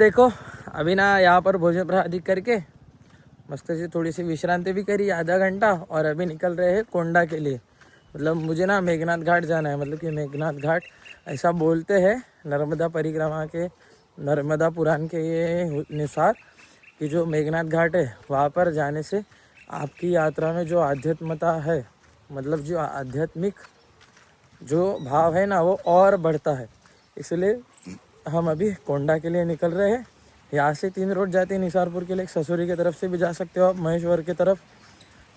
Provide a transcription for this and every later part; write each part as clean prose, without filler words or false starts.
देखो अभी ना यहाँ पर भोजन प्रसादी करके मस्त से थोड़ी सी विश्रांति भी करी आधा घंटा, और अभी निकल रहे हैं कोंडा के लिए। मतलब मुझे ना मेघनाथ घाट जाना है। मतलब कि मेघनाथ घाट ऐसा बोलते हैं नर्मदा परिक्रमा के, नर्मदा पुराण के ये अनुसार कि जो मेघनाथ घाट है वहाँ पर जाने से आपकी यात्रा में जो आध्यात्मता है, मतलब जो आध्यात्मिक जो भाव है ना वो और बढ़ता है। इसलिए हम अभी कोंडा के लिए निकल रहे हैं। यहाँ से 3 रोड जाते हैं निसारपुर के लिए। ससुरी की तरफ से भी जा सकते हो आप, महेश्वर की तरफ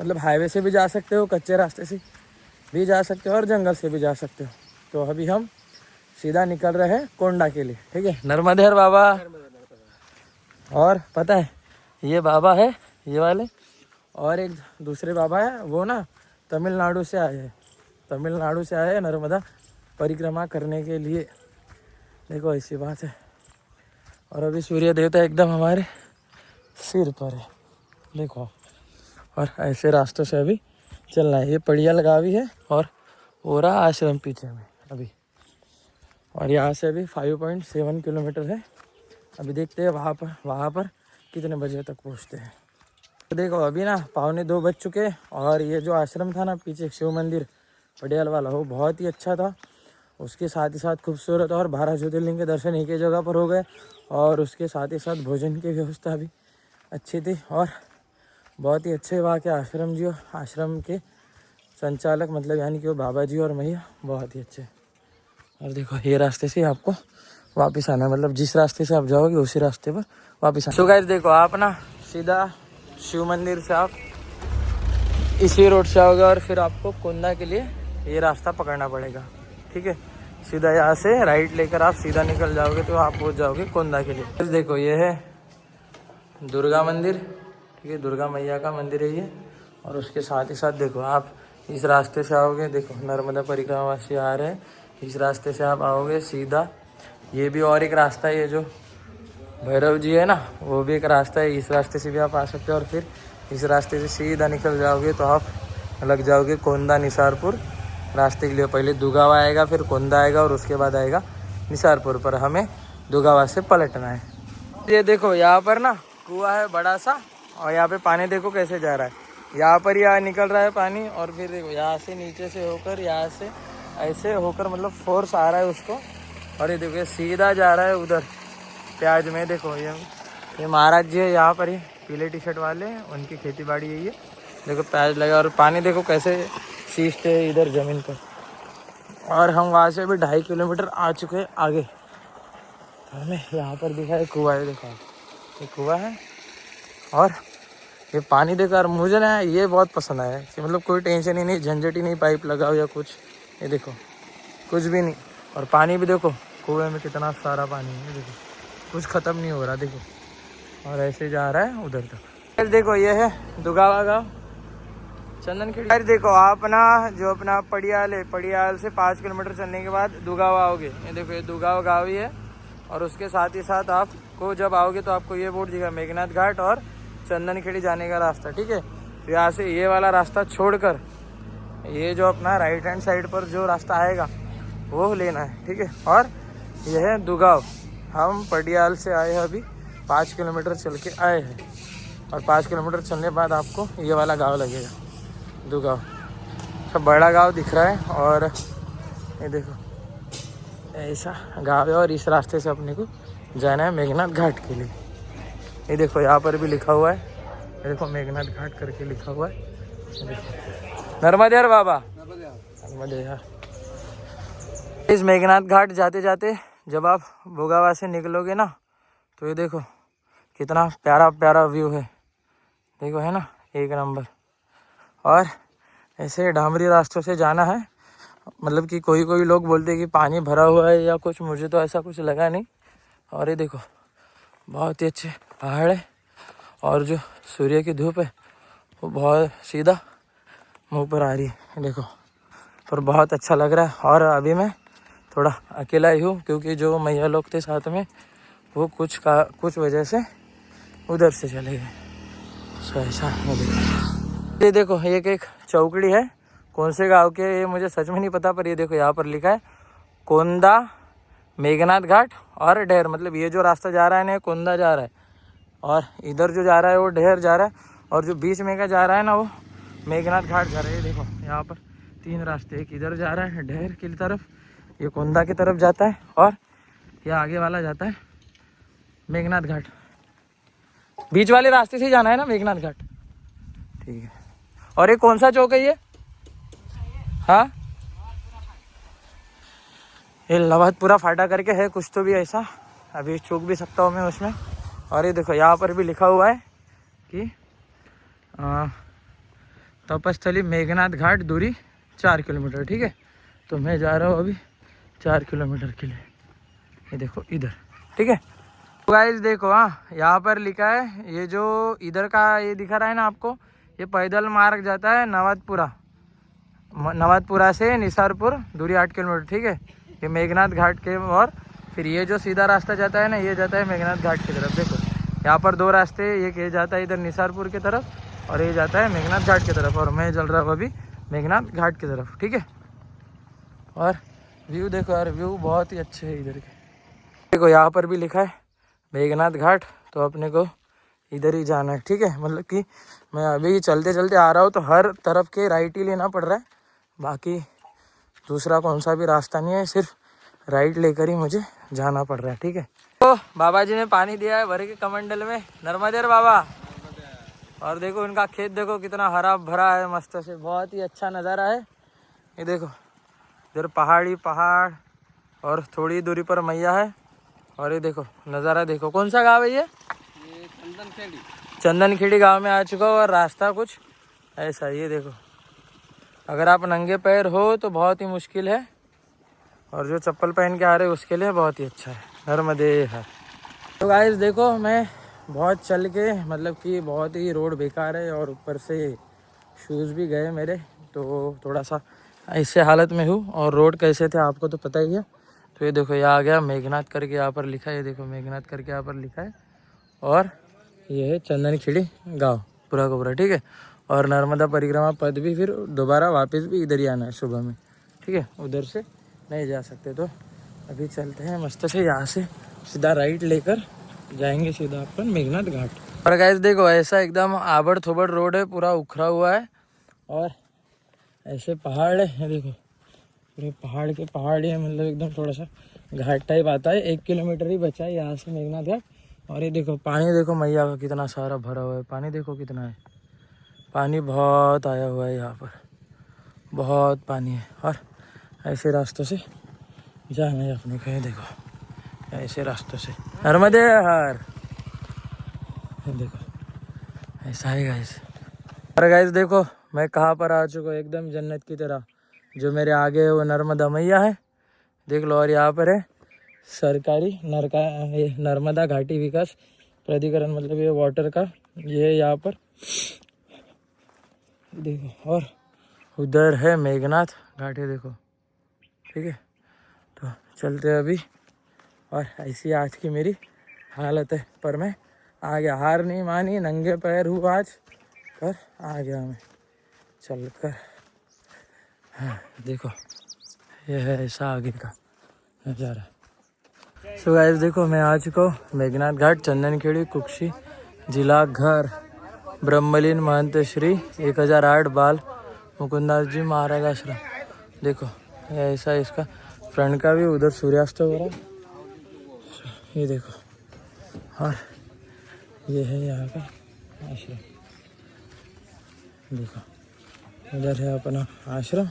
मतलब हाईवे से भी जा सकते हो, कच्चे रास्ते से भी जा सकते हो और जंगल से भी जा सकते हो। तो अभी हम सीधा निकल रहे हैं कोंडा के लिए, ठीक है। नर्मदेहर बाबा। और पता है ये बाबा है ये वाले, और एक दूसरे बाबा है वो ना तमिलनाडु से आए हैं। तमिलनाडु से आए हैं नर्मदा परिक्रमा करने के लिए। देखो ऐसी बात है। और अभी सूर्य देवता एकदम हमारे सिर पर है, देखो। और ऐसे रास्तों से अभी चलना है। ये पड़ियाल गाँव है और हो रहा आश्रम पीछे में अभी। और यहाँ से अभी 5.7 किलोमीटर है। अभी देखते हैं वहाँ पर कितने बजे तक पहुँचते हैं। तो देखो अभी ना 1:45 बज चुके हैं। और ये जो आश्रम था ना पीछे शिव मंदिर पड़ियाल वाला, वो बहुत ही अच्छा था। उसके साथ ही साथ खूबसूरत, और 12 ज्योतिर्लिंग के दर्शन एक ही जगह पर हो गए। और उसके साथ ही साथ भोजन की व्यवस्था भी अच्छी थी। और बहुत ही अच्छे वहाँ के आश्रम के संचालक, मतलब यानी कि वो बाबा जी और मैया बहुत ही अच्छे। और देखो ये रास्ते से आपको वापस आना है, मतलब जिस रास्ते से आप जाओगे उसी रास्ते पर वापस आना। तो गाइस देखो आप ना सीधा शिव मंदिर से आप इसी रोड से आओगे और फिर आपको कोंडा के लिए ये रास्ता पकड़ना पड़ेगा, ठीक है। सीधा यहाँ से राइट लेकर आप सीधा निकल जाओगे तो आप पहुँच जाओगे कोंडा के लिए। फिर देखो ये है दुर्गा मंदिर, ठीक है, दुर्गा मैया का मंदिर है ये। और उसके साथ ही साथ देखो आप इस रास्ते से आओगे, देखो नर्मदा परिक्रमा से आ रहे हैं, इस रास्ते से आप आओगे सीधा। ये भी और एक रास्ता है, ये जो भैरव जी है ना वो भी एक रास्ता है, इस रास्ते से भी आप आ सकते हो। और फिर इस रास्ते से सीधा निकल जाओगे तो आप लग जाओगे कोंडा निसारपुर रास्ते के लिए। पहले दुगावा आएगा, फिर कोंडा आएगा और उसके बाद आएगा निसारपुर। पर हमें दुगावा से पलटना है। ये देखो यहाँ पर ना कुआं है बड़ा सा, और यहाँ पे पानी देखो कैसे जा रहा है। यहाँ पर यहाँ निकल रहा है पानी, और फिर देखो यहाँ से नीचे से होकर यहाँ से ऐसे होकर मतलब फोर्स आ रहा है उसको। और ये देखो ये सीधा जा रहा है उधर प्याज में। देखो ये महाराज जी है यहाँ पर, ही पीले टी शर्ट वाले, उनकी खेती बाड़ी है ये। देखो प्याज लगा, और पानी देखो कैसे सींचते हैं इधर ज़मीन पर। और हम वहाँ से भी 2.5 किलोमीटर आ चुके हैं आगे। हमें यहाँ पर दिखा है कुआं है, देखो ये कुआं है। और ये पानी देखो यार, मुझे ना ये बहुत पसंद आया कि मतलब कोई टेंशन ही नहीं, झंझट ही नहीं, पाइप लगाओ या कुछ, ये देखो कुछ भी नहीं। और पानी भी देखो कुएं में कितना सारा पानी है, देखो कुछ ख़त्म नहीं हो रहा, देखो। और ऐसे जा रहा है उधर तक। देखो ये है दुगावा गाँव, चंदनखेड़ी। देखो आप ना जो अपना पड़ियाल है, पड़ियाल से 5 किलोमीटर चलने के बाद दुगावा आओगे। ये देखो ये दुगावा गाँव ही है। और उसके साथ ही साथ आपको जब आओगे तो आपको ये बोर्ड दिखेगा मेघनाथ घाट और चंदनखेड़ी जाने का रास्ता, ठीक है। तो यहाँ से ये वाला रास्ता छोड़कर ये जो अपना राइट हैंड साइड पर जो रास्ता आएगा वो लेना है, ठीक है। और यह है दुगाव। हम पटियाल से आए हैं, अभी 5 किलोमीटर चल के आए हैं। और 5 किलोमीटर चलने के बाद आपको ये वाला गांव लगेगा दुगाव। सब बड़ा गांव दिख रहा है। और ये देखो ऐसा गांव है। और इस रास्ते से अपने को जाना है मेघनाथ घाट के लिए। ये देखो यहाँ पर भी लिखा हुआ है, ये देखो मेघनाथ घाट करके लिखा हुआ है। नर्मदेहर बाबा, नर्मदेहर। इस मेघनाथ घाट जाते जाते जब आप भोगावा से निकलोगे ना तो ये देखो कितना प्यारा प्यारा व्यू है, देखो है ना, एक नंबर। और ऐसे डामरी रास्तों से जाना है। मतलब कि कोई कोई लोग बोलते हैं कि पानी भरा हुआ है या कुछ, मुझे तो ऐसा कुछ लगा नहीं। और ये देखो बहुत ही अच्छे पहाड़ है। और जो सूर्य की धूप है वो बहुत सीधा मुंह पर आ रही है, देखो। पर बहुत अच्छा लग रहा है। और अभी मैं थोड़ा अकेला ही हूँ क्योंकि जो मैया लोग थे साथ में वो कुछ वजह से उधर से चले गए। सो ऐसा ये देखो एक चौकड़ी है, कौन से गांव के ये मुझे सच में नहीं पता, पर ये देखो यहाँ पर लिखा है कोंडा मेघनाथ घाट और ढेर, मतलब ये जो रास्ता जा रहा है ना कोंदा जा रहा है, और इधर जो जा रहा है वो ढेर जा रहा है, और जो बीच में का जा रहा है ना वो मेघनाथ घाट जा रहा है। देखो यहाँ पर 3 रास्ते, एक इधर जा रहा है ढेर की तरफ, ये कोंदा की तरफ जाता है, और ये आगे वाला जाता है मेघनाथ घाट। बीच वाले रास्ते से ही जाना है ना मेघनाथ घाट, ठीक है। और ये कौन सा चौक है ये? हाँ, ये लवादपुरा फाटा करके है कुछ तो भी ऐसा, अभी चूक भी सकता हूँ मैं उसमें। और ये देखो यहाँ पर भी लिखा हुआ है कि तपस्थली मेघनाथ घाट दूरी 4 किलोमीटर, ठीक है। तो मैं जा रहा हूँ अभी 4 किलोमीटर के लिए, ये देखो इधर, ठीक है। तो गाइस देखो, हाँ यहाँ पर लिखा है, ये जो इधर का ये दिखा रहा है ना आपको, ये पैदल मार्ग जाता है नवादपुरा से निसारपुर, दूरी 8 किलोमीटर, ठीक है। ये मेघनाथ घाट के, और फिर ये जो सीधा रास्ता जाता है ना ये जाता है मेघनाथ घाट की तरफ। देखो यहाँ पर 2 रास्ते, एक ये जाता है इधर निसारपुर की तरफ और ये जाता है मेघनाथ घाट की तरफ, और मैं चल रहा हूँ अभी मेघनाथ घाट की तरफ, ठीक है। और व्यू देखो यार, व्यू बहुत ही अच्छे है इधर के। देखो यहाँ पर भी लिखा है मेघनाथ घाट, तो अपने को इधर ही जाना है, ठीक है। मतलब कि मैं अभी चलते चलते आ रहा हूँ तो हर तरफ के राइट ही लेना पड़ रहा है, बाकी दूसरा कौन सा भी रास्ता नहीं है, सिर्फ राइट लेकर ही मुझे जाना पड़ रहा है, ठीक है। तो बाबा जी ने पानी दिया है भरे के कमंडल में, नर्मदेर बाबा। और देखो उनका खेत देखो कितना हरा भरा है, मस्त से, बहुत ही अच्छा नज़ारा है। ये देखो इधर पहाड़ी पहाड़ और थोड़ी दूरी पर मैया है, और ये देखो नज़ारा देखो। कौन सा गाँव है ये? चंदनखेड़ी गांव में आ चुका हूँ, और रास्ता कुछ ऐसा, ये देखो अगर आप नंगे पैर हो तो बहुत ही मुश्किल है, और जो चप्पल पहन के आ रहे हैं उसके लिए बहुत ही अच्छा है। नर्मदे हर। तो गाइस देखो, मैं बहुत चल के, मतलब कि बहुत ही रोड बेकार है, और ऊपर से शूज़ भी गए मेरे, तो थोड़ा सा ऐसे हालत में हूँ। और रोड कैसे थे आपको तो पता ही है। तो ये देखो ये आ गया मेघनाथ करके, यहाँ पर लिखा है, ये देखो मेघनाथ करके यहाँ पर लिखा है, और ये है चंदनखेड़ी गांव पूरा का पूरा, ठीक है। और नर्मदा परिक्रमा पद भी फिर दोबारा वापस भी इधर ही आना है सुबह में, ठीक है। उधर से नहीं जा सकते, तो अभी चलते हैं मस्त से, यहाँ से सीधा राइट लेकर जाएंगे सीधा अपन मेघनाथ घाट। और गाइस देखो ऐसा एकदम आबड़ थोबड़ रोड है, पूरा उखड़ा हुआ है, और ऐसे पहाड़ है, देखो पूरे पहाड़ के पहाड़ है, मतलब एकदम थोड़ा सा घाट टाइप आता है। 1 किलोमीटर ही बचा है यहाँ से मेघनाथ घाट। और ये देखो पानी देखो मैया का कितना सारा भरा हुआ है, पानी देखो कितना है, पानी बहुत आया हुआ है यहाँ पर, बहुत पानी है। और ऐसे रास्तों से जाना है अपने को, देखो ऐसे रास्तों से नर्मदे हर, देखो ऐसा है गाइस। और गाइस देखो मैं कहाँ पर आ चुका हूँ, एकदम जन्नत की तरह। जो मेरे आगे है वो नर्मदा मैया है, देख लो। और यहाँ पर है सरकारी नर्मदा घाटी विकास प्राधिकरण, मतलब ये वाटर का ये यहाँ पर देखो। और उधर है मेघनाथ घाटी देखो, ठीक है। तो चलते अभी, और ऐसी आज की मेरी हालत है, पर मैं आ गया, हार नहीं मानी, नंगे पैर हूँ आज, पर आ गया मैं चल कर। हाँ देखो ये है ऐसा आगे का नज़ारा। सो गाइस देखो मैं आ चुका हूँ मेघनाथ घाट, चंदनखेड़ी, कुक्षी जिला, घर ब्रह्मलीन महंत श्री 1008 बाल मुकुंदास जी महाराज आश्रम। देखो ये ऐसा इसका फ्रंट का भी, उधर सूर्यास्त हो रहा है, ये देखो। और ये है यहाँ का आश्रम, देखो उधर है अपना आश्रम,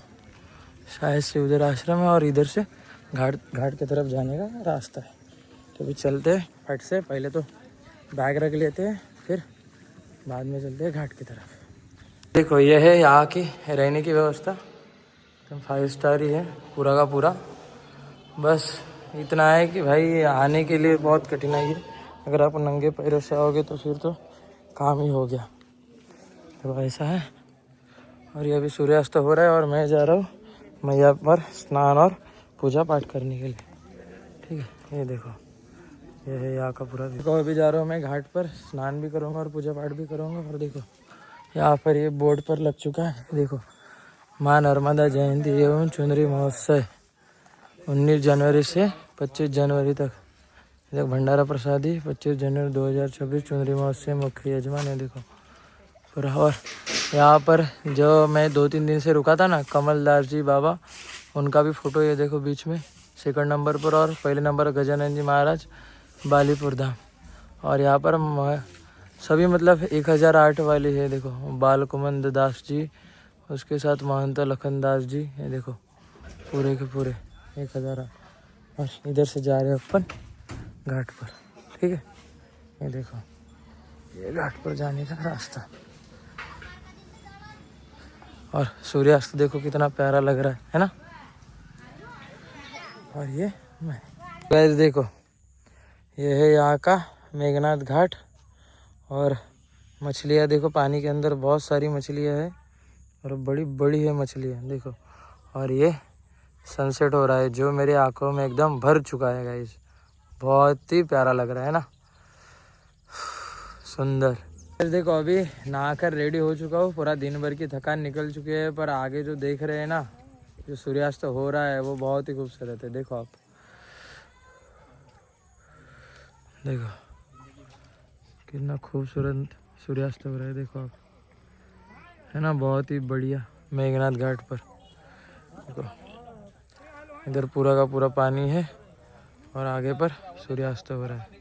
शायद से उधर आश्रम है, और इधर से घाट की तरफ जाने का रास्ता है। तो अभी चलते हैं फट से, पहले तो बैग रख लेते हैं, फिर बाद में चलते हैं घाट की तरफ। देखो ये है यहाँ की रहने की व्यवस्था, तो 5 स्टार ही है पूरा का पूरा। बस इतना है कि भाई आने के लिए बहुत कठिनाई है, अगर आप नंगे पैरों से आओगे तो फिर तो काम ही हो गया। तो ऐसा है, और ये अभी सूर्यास्त हो रहा है, और मैं जा रहा हूँ मैया पर स्नान और पूजा पाठ करने के लिए, ठीक है। ये देखो ये है यहाँ का पूरा। देखो अभी जा रहा हूँ मैं घाट पर, स्नान भी करूँगा और पूजा पाठ भी करूँगा। और देखो यहाँ पर ये बोर्ड पर लग चुका है, देखो माँ नर्मदा जयंती एवं चुनरी महोत्सव, 19 जनवरी से 25 जनवरी तक। देख भंडारा प्रसादी 25 जनवरी 2026 चुनरी महोत्सव मुख्य यजमान है देखो पूरा। और यहाँ पर जो मैं 2-3 दिन से रुका था ना, कमलदास जी बाबा, उनका भी फोटो ये देखो बीच में 2nd नंबर पर। और पहले नंबर गजानन जी महाराज बालीपुर धाम। और यहाँ पर सभी मतलब 1008 वाली है देखो, बालकुमंद दास जी, उसके साथ महंत लखन दास जी, ये देखो पूरे के पूरे 1008। और इधर से जा रहे हैं अपन घाट पर, ठीक है। ये देखो ये घाट पर जाने का रास्ता। और सूर्यास्त देखो कितना प्यारा लग रहा है ना। और ये गाइस देखो ये है यहाँ का मेघनाथ घाट। और मछलियाँ देखो पानी के अंदर बहुत सारी मछलियाँ है और बड़ी बड़ी है मछलियाँ देखो। और ये सनसेट हो रहा है जो मेरी आंखों में एकदम भर चुका है गाइस, बहुत ही प्यारा लग रहा है ना, सुंदर। देखो अभी नहाकर रेडी हो चुका हूँ, पूरा दिन भर की थकान निकल चुकी है। पर आगे जो देख रहे हैं ना, जो सूर्यास्त हो रहा है वो बहुत ही खूबसूरत है। देखो आप देखो कितना खूबसूरत सूर्यास्त हो रहा है, देखो आप, है ना, बहुत ही बढ़िया। मेघनाथ घाट पर देखो इधर पूरा का पूरा पानी है और आगे पर सूर्यास्त हो रहा है।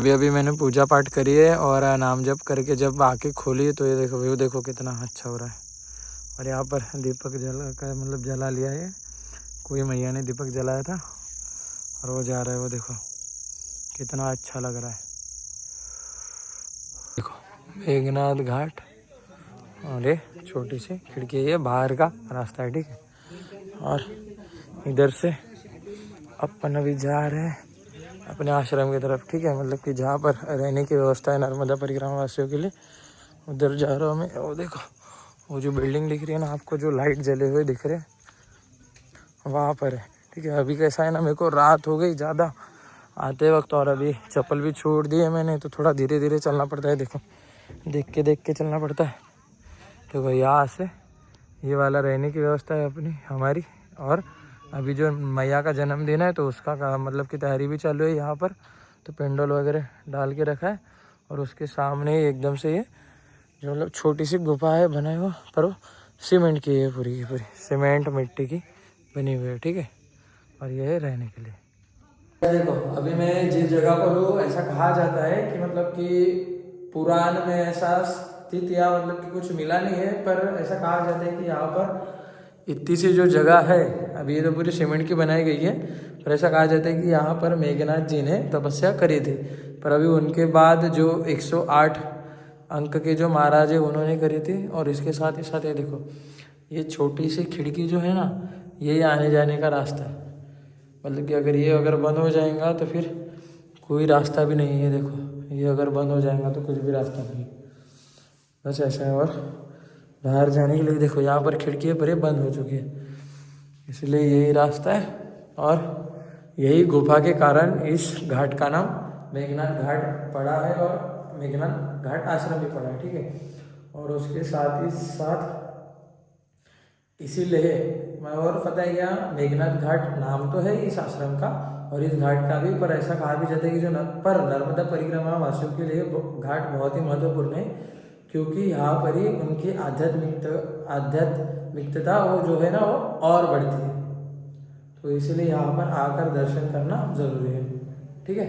अभी मैंने पूजा पाठ करी है और नाम जप करके जब आँखें खोली तो ये देखो व्यू देखो कितना अच्छा हो रहा है। और यहाँ पर दीपक जला लिया है, कोई मैया ने दीपक जलाया था और वो जा रहा है, वो देखो कितना अच्छा लग रहा है। देखो मेघनाथ घाट और ये छोटी सी खिड़की है, ये बाहर का रास्ता है, ठीक है। और इधर से अपन अभी जा रहे हैं अपने आश्रम की तरफ, ठीक है। मतलब कि जहाँ पर रहने की व्यवस्था है नर्मदा परिक्रमा वासियों के लिए, उधर जा रहा हूँ मैं। वो देखो वो जो बिल्डिंग दिख रही है ना आपको, जो लाइट जले हुए दिख रहे हैं, वहाँ पर है, ठीक है। अभी कैसा है ना, मेरे को रात हो गई ज़्यादा आते वक्त और अभी चप्पल भी छोड़ दी है मैंने, तो थोड़ा धीरे धीरे चलना पड़ता है। देखो देख के चलना पड़ता है। तो भाई यहाँ से ये वाला रहने की व्यवस्था है अपनी हमारी। और अभी जो मैया का जन्मदिन है तो उसका मतलब कि तैयारी भी चालू है यहाँ पर, तो पेंडोल वगैरह डाल के रखा है। और उसके सामने ही एकदम से ये जो मतलब छोटी सी गुफा है बनाई हुआ, पर वो सीमेंट की है, पूरी की पूरी सीमेंट मिट्टी की बनी हुई है, ठीक है। और ये है रहने के लिए। देखो अभी मैं जिस जगह पर हूँ, ऐसा कहा जाता है कि मतलब कि पुराण में ऐसा स्थित या मतलब कि कुछ मिला नहीं है, पर ऐसा कहा जाता है कि यहाँ पर इतनी सी जो जगह है, अभी ये तो पूरी सीमेंट की बनाई गई है, पर ऐसा कहा जाता है कि यहाँ पर मेघनाथ जी ने तपस्या करी थी। पर अभी उनके बाद जो 108 अंक के जो महाराज है उन्होंने करी थी। और इसके साथ ही साथ ये देखो ये छोटी सी खिड़की जो है ना, यही आने जाने का रास्ता है। मतलब कि अगर ये बंद हो जाएगा तो फिर कोई रास्ता भी नहीं है। देखो ये अगर बंद हो जाएगा तो कुछ भी रास्ता नहीं, बस ऐसा है। और बाहर जाने के लिए देखो यहाँ पर खिड़की पर ये बंद हो चुकी है, इसलिए यही रास्ता है। और यही गुफा के कारण इस घाट का नाम मेघनाथ घाट पड़ा है और मेघनाथ घाट आश्रम भी पड़ा है, ठीक है। और उसके साथ ही साथ इसीलिए मैं और पता है क्या, मेघनाथ घाट नाम तो है इस आश्रम का और इस घाट का भी, पर ऐसा कहा भी जाता है कि जो नर्मदा परिक्रमा वासियों के लिए घाट बहुत ही महत्वपूर्ण है, क्योंकि यहाँ पर ही उनकी आध्यात्मिकता वो जो है ना वो और बढ़ती है। तो इसलिए यहाँ पर आकर दर्शन करना जरूरी है, ठीक है।